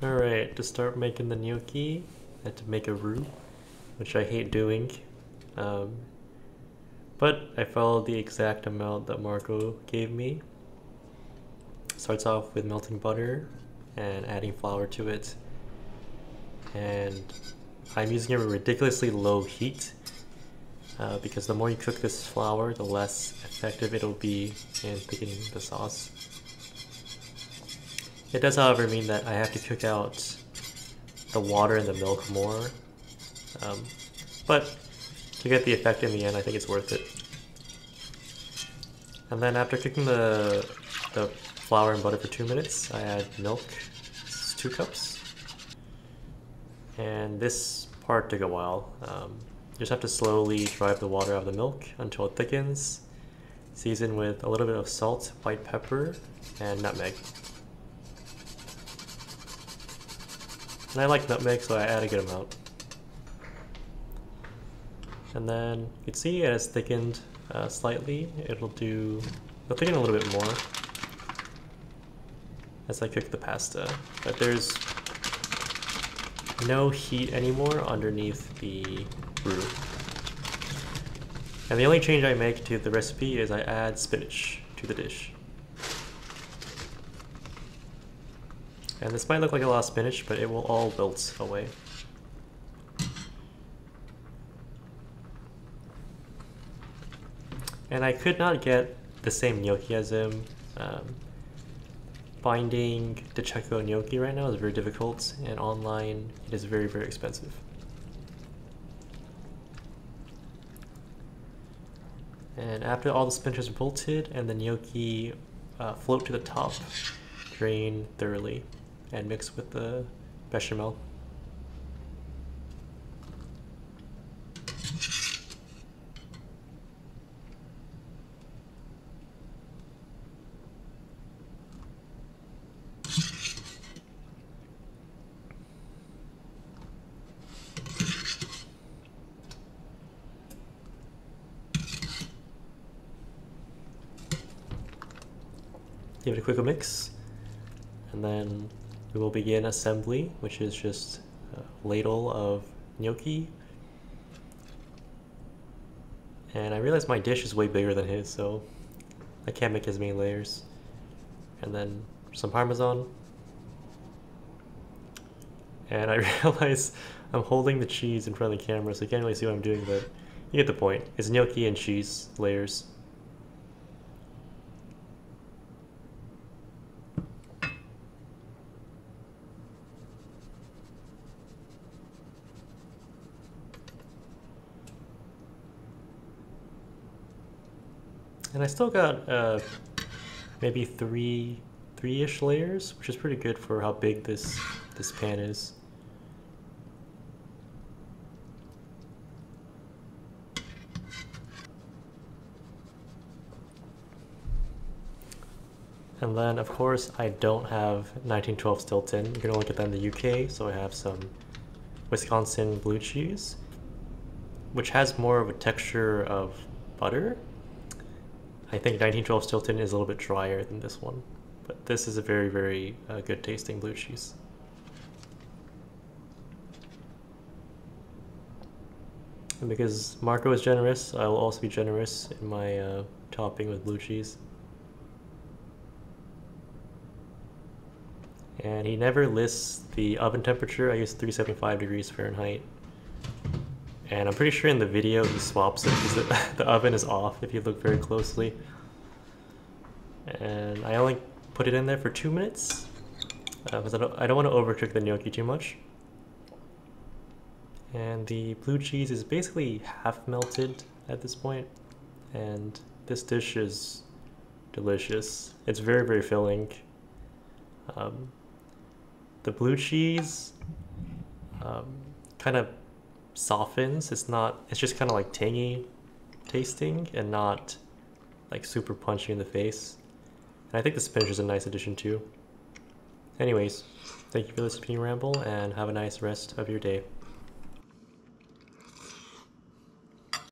Alright, to start making the gnocchi, I had to make a roux, which I hate doing. Um, but I followed the exact amount that Marco gave me. Starts off with melting butter and adding flour to it. And I'm using a ridiculously low heat because the more you cook this flour, the less effective it'll be in thickening the sauce. It does, however, mean that I have to cook out the water and the milk more. But to get the effect in the end, I think it's worth it. And then after cooking the flour and butter for 2 minutes, I add milk. It's 2 cups. And this part took a while. You just have to slowly drive the water out of the milk until it thickens. Season with a little bit of salt, white pepper, and nutmeg. And I like nutmeg, so I add a good amount. And then you can see it has thickened slightly. It'll thicken a little bit more as I cook the pasta. But there's no heat anymore underneath the roux. And the only change I make to the recipe is I add spinach to the dish. And this might look like a lot of spinach, but it will all wilt away. And I could not get the same gnocchi as him. Finding the Checo gnocchi right now is very difficult, and online it is very, very expensive. And after all the spinach is wilted and the gnocchi float to the top, drain thoroughly and mix with the bechamel. Give it a quick mix, and then we will begin assembly, which is just a ladle of gnocchi. And I realized my dish is way bigger than his, so I can't make as many layers. And then some parmesan. And I realize I'm holding the cheese in front of the camera, so you can't really see what I'm doing, but you get the point. It's gnocchi and cheese layers. And I still got maybe three-ish layers, which is pretty good for how big this pan is. And then, of course, I don't have 1912 Stilton. You can only get that in the UK, so I have some Wisconsin blue cheese, which has more of a texture of butter. I think 1912 Stilton is a little bit drier than this one, but this is a very, very good tasting blue cheese. And because Marco is generous, I will also be generous in my topping with blue cheese. And he never lists the oven temperature. I use 375 degrees Fahrenheit. And I'm pretty sure in the video he swaps it because the oven is off if you look very closely. And I only put it in there for 2 minutes because I don't want to overcook the gnocchi too much. And the blue cheese is basically half melted at this point. And this dish is delicious. It's very, very filling. The blue cheese kind of softens. It's just kind of like tangy tasting and not like super punchy in the face. And I think the spinach is a nice addition too. Anyways, thank you for listening to me ramble and have a nice rest of your day.